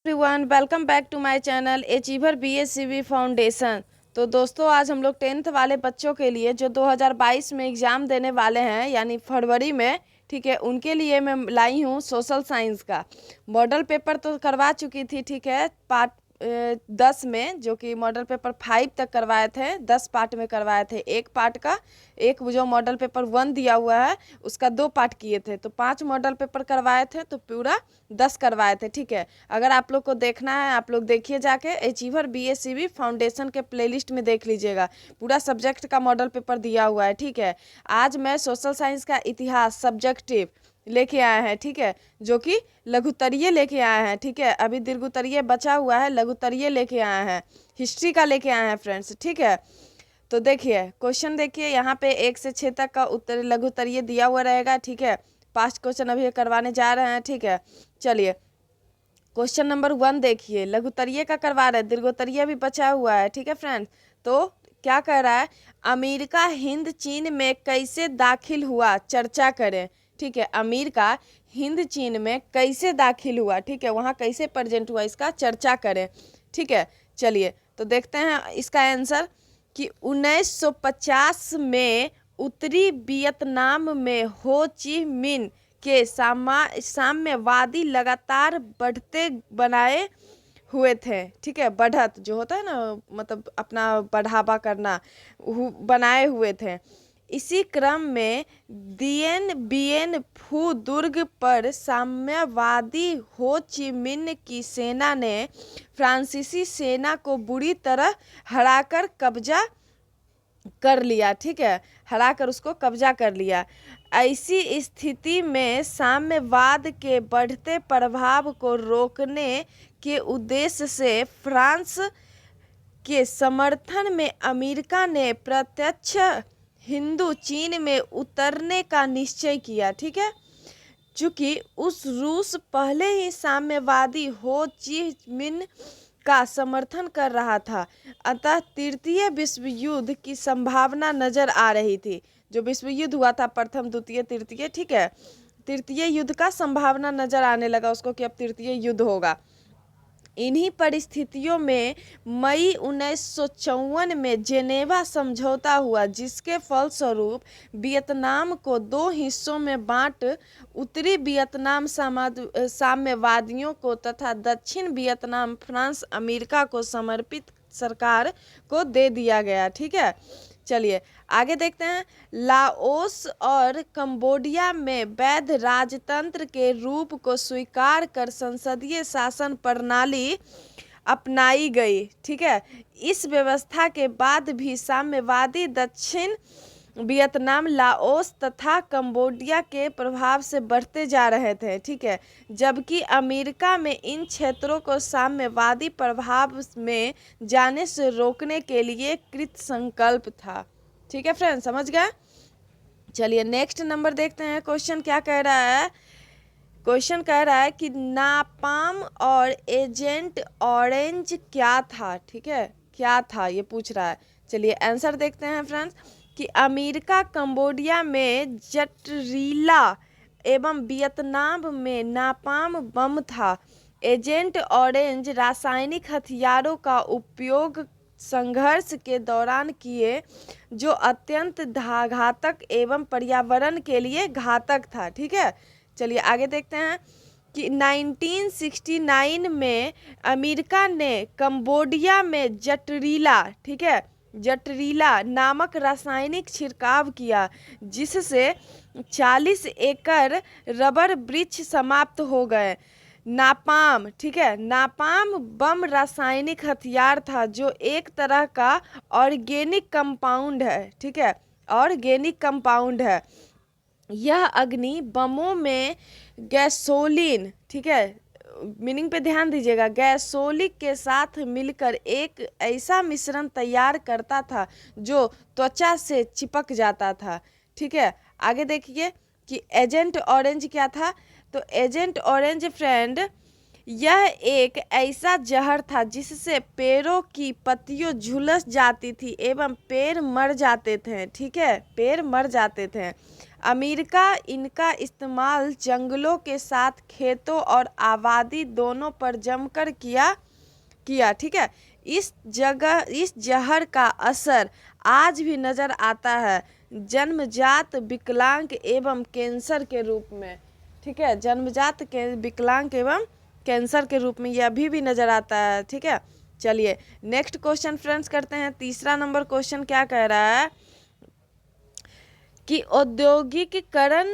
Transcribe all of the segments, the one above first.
Everyone welcome back to my channel achiever BSCB foundation. तो दोस्तों आज हम लोग 10th वाले बच्चों के लिए जो 2022 में एग्ज़ाम देने वाले हैं यानी फरवरी में, ठीक है, उनके लिए मैं लाई हूँ सोशल साइंस का मॉडल पेपर। तो करवा चुकी थी, ठीक है, पार्ट 10 में, जो कि मॉडल पेपर 5 तक करवाए थे, 10 पार्ट में करवाए थे। एक पार्ट का एक जो मॉडल पेपर 1 दिया हुआ है उसका 2 पार्ट किए थे, तो 5 मॉडल पेपर करवाए थे, तो पूरा 10 करवाए थे। ठीक है, अगर आप लोग को देखना है आप लोग देखिए जाके अचीवर बीएससीबी फाउंडेशन के प्लेलिस्ट में देख लीजिएगा, पूरा सब्जेक्ट का मॉडल पेपर दिया हुआ है। ठीक है, आज मैं सोशल साइंस का इतिहास सब्जेक्टिव लेके आए हैं, ठीक है, जो कि लघुत्तरीय लेके आए हैं। ठीक है, अभी दीर्घोत्तरीय बचा हुआ है, लघुत्तरीय लेके आए हैं, हिस्ट्री का लेके आए हैं फ्रेंड्स। ठीक है, तो देखिए क्वेश्चन, देखिए यहाँ पे 1 से 6 तक का उत्तर लघुत्तरीय दिया हुआ रहेगा। ठीक है, 5 क्वेश्चन अभी करवाने जा रहे हैं। ठीक है, चलिए क्वेश्चन नंबर 1 देखिए, लघुत्तरीय का करवा रहे हैं, दीर्घोत्तरीय भी बचा हुआ है। ठीक है फ्रेंड्स, तो क्या कह रहा है, अमेरिका हिंद चीन में कैसे दाखिल हुआ, चर्चा करें। ठीक है, अमेरिका हिंद चीन में कैसे दाखिल हुआ, ठीक है, वहाँ कैसे प्रेजेंट हुआ, इसका चर्चा करें। ठीक है, चलिए तो देखते हैं इसका आंसर कि 1950 में उत्तरी वियतनाम में हो ची मिन के साम्यवादी लगातार बढ़ते बनाए हुए थे। ठीक है, बढ़त जो होता है ना, मतलब अपना बढ़ावा करना, बनाए हुए थे। इसी क्रम में दिएन बिएन फू दुर्ग पर साम्यवादी हो ची मिन की सेना ने फ्रांसीसी सेना को बुरी तरह हराकर कब्जा कर लिया। ठीक है, हराकर उसको कब्जा कर लिया। ऐसी स्थिति में साम्यवाद के बढ़ते प्रभाव को रोकने के उद्देश्य से फ्रांस के समर्थन में अमेरिका ने प्रत्यक्ष हिंदू चीन में उतरने का निश्चय किया। ठीक है, चूंकि उस रूस पहले ही साम्यवादी हो ची मिन का समर्थन कर रहा था, अतः तृतीय विश्व युद्ध की संभावना नजर आ रही थी। जो विश्व युद्ध हुआ था, प्रथम द्वितीय तृतीय, ठीक है, तृतीय युद्ध का संभावना नजर आने लगा उसको कि अब तृतीय युद्ध होगा। इन्हीं परिस्थितियों में मई 1954 में जेनेवा समझौता हुआ, जिसके फलस्वरूप वियतनाम को 2 हिस्सों में बांट उत्तरी वियतनाम साम्यवादियों को तथा दक्षिण वियतनाम फ्रांस अमेरिका को समर्पित सरकार को दे दिया गया। ठीक है, चलिए आगे देखते हैं। लाओस और कंबोडिया में वैध राजतंत्र के रूप को स्वीकार कर संसदीय शासन प्रणाली अपनाई गई। ठीक है, इस व्यवस्था के बाद भी साम्यवादी दक्षिण वियतनाम, लाओस तथा कंबोडिया के प्रभाव से बढ़ते जा रहे थे। ठीक है, जबकि अमेरिका में इन क्षेत्रों को साम्यवादी प्रभाव में जाने से रोकने के लिए कृत संकल्प था। ठीक है फ्रेंड्स, समझ गए। चलिए नेक्स्ट नंबर देखते हैं, क्वेश्चन क्या कह रहा है। क्वेश्चन कह रहा है कि नापाम और एजेंट ऑरेंज क्या था। ठीक है, क्या था ये पूछ रहा है। चलिए आंसर देखते हैं फ्रेंड्स कि अमेरिका कंबोडिया में जटरीला एवं वियतनाम में नापाम बम था। एजेंट ऑरेंज रासायनिक हथियारों का उपयोग संघर्ष के दौरान किए, जो अत्यंत घातक एवं पर्यावरण के लिए घातक था। ठीक है, चलिए आगे देखते हैं कि 1969 में अमेरिका ने कंबोडिया में जटरीला, ठीक है, जटरीला नामक रासायनिक छिड़काव किया, जिससे 40 एकड़ रबर वृक्ष समाप्त हो गए। नापाम, ठीक है, नापाम बम रासायनिक हथियार था जो एक तरह का ऑर्गेनिक कंपाउंड है। ठीक है, ऑर्गेनिक कंपाउंड है। यह अग्नि बमों में गैसोलीन, ठीक है, मीनिंग पे ध्यान दीजिएगा, गैसोलिक के साथ मिलकर एक ऐसा मिश्रण तैयार करता था जो त्वचा से चिपक जाता था। ठीक है, आगे देखिए कि एजेंट ऑरेंज क्या था। तो एजेंट ऑरेंज फ्रेंड, यह एक ऐसा जहर था जिससे पेड़ों की पत्तियों झुलस जाती थी एवं पेड़ मर जाते थे। ठीक है, पेड़ मर जाते थे। अमेरिका इनका इस्तेमाल जंगलों के साथ खेतों और आबादी दोनों पर जमकर किया। ठीक है, इस जहर का असर आज भी नजर आता है जन्मजात विकलांग एवं कैंसर के रूप में। ठीक है, जन्मजात के विकलांग एवं कैंसर के रूप में ये अभी भी नजर आता है। ठीक है, चलिए नेक्स्ट क्वेश्चन फ्रेंड्स करते हैं। तीसरा नंबर क्वेश्चन क्या कह रहा है कि औद्योगिकीकरण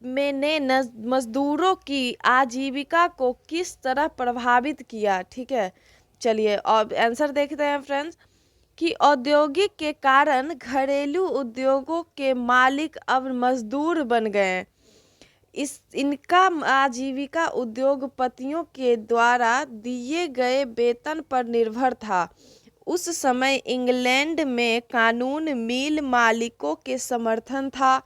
में ने मजदूरों की आजीविका को किस तरह प्रभावित किया। ठीक है, चलिए और आंसर देखते हैं फ्रेंड्स कि औद्योगिक के कारण घरेलू उद्योगों के मालिक अब मजदूर बन गए। इनका आजीविका उद्योगपतियों के द्वारा दिए गए वेतन पर निर्भर था। उस समय इंग्लैंड में कानून मिल मालिकों के समर्थन था।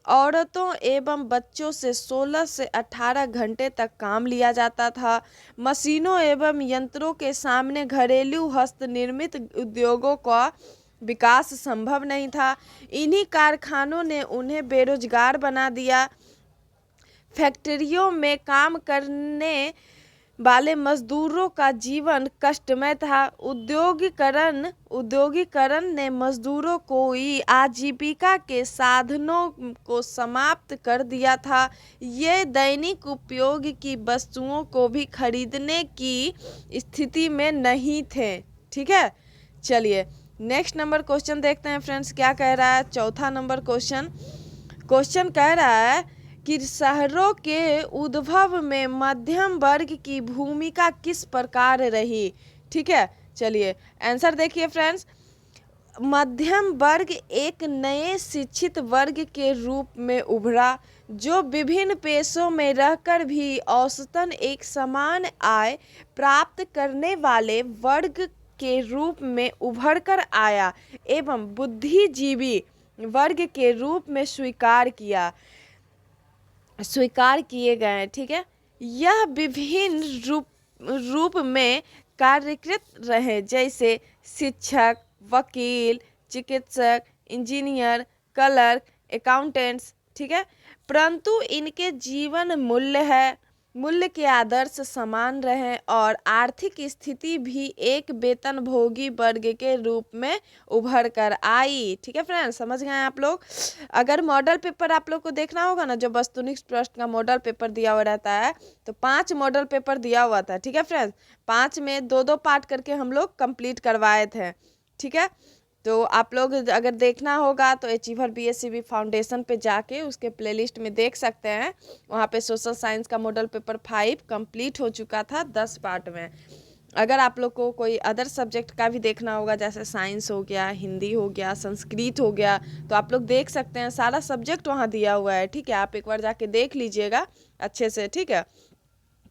औरतों एवं बच्चों से 16 से 18 घंटे तक काम लिया जाता था। मशीनों एवं यंत्रों के सामने घरेलू हस्तनिर्मित उद्योगों का विकास संभव नहीं था। इन्हीं कारखानों ने उन्हें बेरोजगार बना दिया। फैक्ट्रियों में काम करने वाले मजदूरों का जीवन कष्टमय था। उद्योगीकरण ने मजदूरों को ही आजीविका के साधनों को समाप्त कर दिया था। ये दैनिक उपयोग की वस्तुओं को भी खरीदने की स्थिति में नहीं थे। ठीक है, चलिए नेक्स्ट नंबर क्वेश्चन देखते हैं फ्रेंड्स क्या कह रहा है। चौथा नंबर क्वेश्चन कह रहा है कि शहरों के उद्भव में मध्यम वर्ग की भूमिका किस प्रकार रही। ठीक है, चलिए आंसर देखिए फ्रेंड्स। मध्यम वर्ग एक नए शिक्षित वर्ग के रूप में उभरा जो विभिन्न पेशों में रहकर भी औसतन एक समान आय प्राप्त करने वाले वर्ग के रूप में उभर कर आया एवं बुद्धिजीवी वर्ग के रूप में स्वीकार किए गए। ठीक है, यह विभिन्न रूप में कार्यरत रहे जैसे शिक्षक, वकील, चिकित्सक, इंजीनियर, क्लर्क, अकाउंटेंट्स। ठीक है, परंतु इनके जीवन मूल्य के आदर्श समान रहे और आर्थिक स्थिति भी एक वेतनभोगी वर्ग के रूप में उभर कर आई। ठीक है फ्रेंड्स, समझ गए आप लोग। अगर मॉडल पेपर आप लोग को देखना होगा ना, जो वस्तुनिष्ठ प्रश्न का मॉडल पेपर दिया हुआ रहता है, तो 5 मॉडल पेपर दिया हुआ था। ठीक है फ्रेंड्स, 5 में 2-2 पार्ट करके हम लोग कंप्लीट करवाए थे। ठीक है, तो आप लोग अगर देखना होगा तो अचीवर बीएससीबी फाउंडेशन पे जाके उसके प्लेलिस्ट में देख सकते हैं। वहाँ पे सोशल साइंस का मॉडल पेपर 5 कंप्लीट हो चुका था 10 पार्ट में। अगर आप लोग को कोई अदर सब्जेक्ट का भी देखना होगा, जैसे साइंस हो गया, हिंदी हो गया, संस्कृत हो गया, तो आप लोग देख सकते हैं। सारा सब्जेक्ट वहाँ दिया हुआ है। ठीक है, आप एक बार जाके देख लीजिएगा अच्छे से। ठीक है,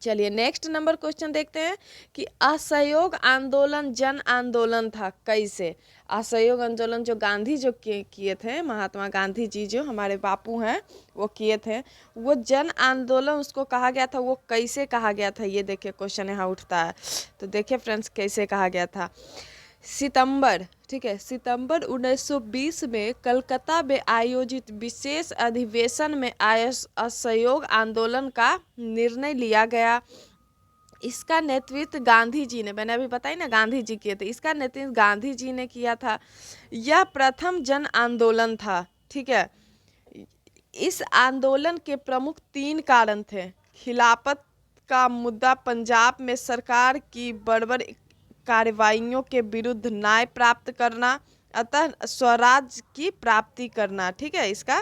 चलिए नेक्स्ट नंबर क्वेश्चन देखते हैं कि असहयोग आंदोलन जन आंदोलन था कैसे। असहयोग आंदोलन जो गांधी जो किए थे, महात्मा गांधी जी जो हमारे बापू हैं वो किए थे, वो जन आंदोलन उसको कहा गया था। वो कैसे कहा गया था, ये देखिए क्वेश्चन यहाँ उठता है। तो देखिए फ्रेंड्स कैसे कहा गया था। सितंबर 1920 में कलकत्ता में आयोजित विशेष अधिवेशन में असहयोग आंदोलन का निर्णय लिया गया। इसका नेतृत्व गांधी जी ने, मैंने अभी बताई ना गांधी जी किए थे, इसका नेतृत्व गांधी जी ने किया था। यह प्रथम जन आंदोलन था। ठीक है, इस आंदोलन के प्रमुख 3 कारण थे। खिलाफत का मुद्दा, पंजाब में सरकार की बर्बर कार्रवाइयों के विरुद्ध न्याय प्राप्त करना, अतः स्वराज की प्राप्ति करना। ठीक है, इसका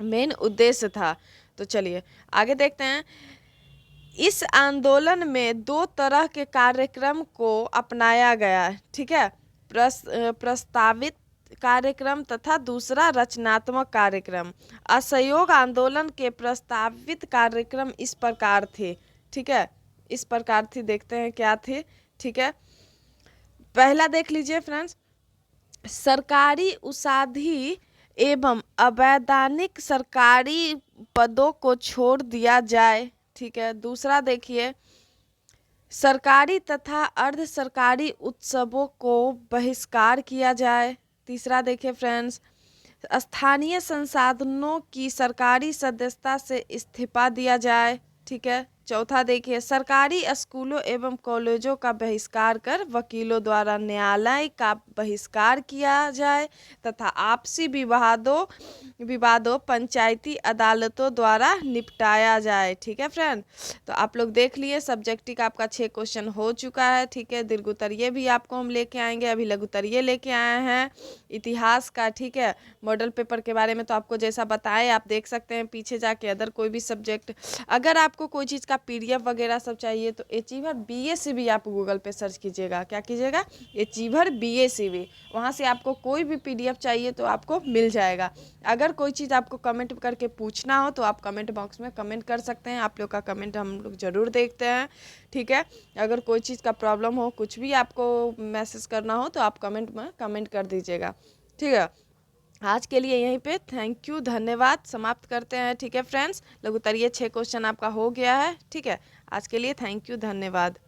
मेन उद्देश्य था। तो चलिए आगे देखते हैं। इस आंदोलन में 2 तरह के कार्यक्रम को अपनाया गया। ठीक है, प्रस्तावित कार्यक्रम तथा दूसरा रचनात्मक कार्यक्रम। असहयोग आंदोलन के प्रस्तावित कार्यक्रम इस प्रकार थे। ठीक है, इस प्रकार थी, देखते हैं क्या थे। ठीक है, पहला देख लीजिए फ्रेंड्स, सरकारी उसाधि एवं अवैधानिक सरकारी पदों को छोड़ दिया जाए। ठीक है, दूसरा देखिए, सरकारी तथा अर्ध सरकारी उत्सवों को बहिष्कार किया जाए। तीसरा देखिए फ्रेंड्स, स्थानीय संसाधनों की सरकारी सदस्यता से इस्तीफा दिया जाए। ठीक है। चौथा देखिए, सरकारी स्कूलों एवं कॉलेजों का बहिष्कार कर वकीलों द्वारा न्यायालय का बहिष्कार किया जाए तथा आपसी विवादों पंचायती अदालतों द्वारा निपटाया जाए। ठीक है फ्रेंड, तो आप लोग देख लिए सब्जेक्टिव का आपका 6 क्वेश्चन हो चुका है। ठीक है, दीर्घोत्तरीय भी आपको हम लेके आएंगे, अभी लघुत्तरीय लेके आए हैं इतिहास का। ठीक है, मॉडल पेपर के बारे में तो आपको जैसा बताए आप देख सकते हैं पीछे जाके। अदर कोई भी सब्जेक्ट, अगर आपको कोई चीज़ का PDF वगैरह सब चाहिए तो अचीवर BACV आप गूगल पे सर्च कीजिएगा। क्या कीजिएगा? अचीवर BACV, वहाँ से आपको कोई भी PDF चाहिए तो आपको मिल जाएगा। अगर कोई चीज़ आपको कमेंट करके पूछना हो तो आप कमेंट बॉक्स में कमेंट कर सकते हैं। आप लोग का कमेंट हम लोग ज़रूर देखते हैं। ठीक है, अगर कोई चीज़ का प्रॉब्लम हो, कुछ भी आपको मैसेज करना हो तो आप कमेंट में कमेंट कर दीजिएगा। ठीक है, आज के लिए यहीं पे थैंक यू, धन्यवाद, समाप्त करते हैं। ठीक है फ्रेंड्स, लघुत्तरीय 6 क्वेश्चन आपका हो गया है। ठीक है, आज के लिए थैंक यू, धन्यवाद।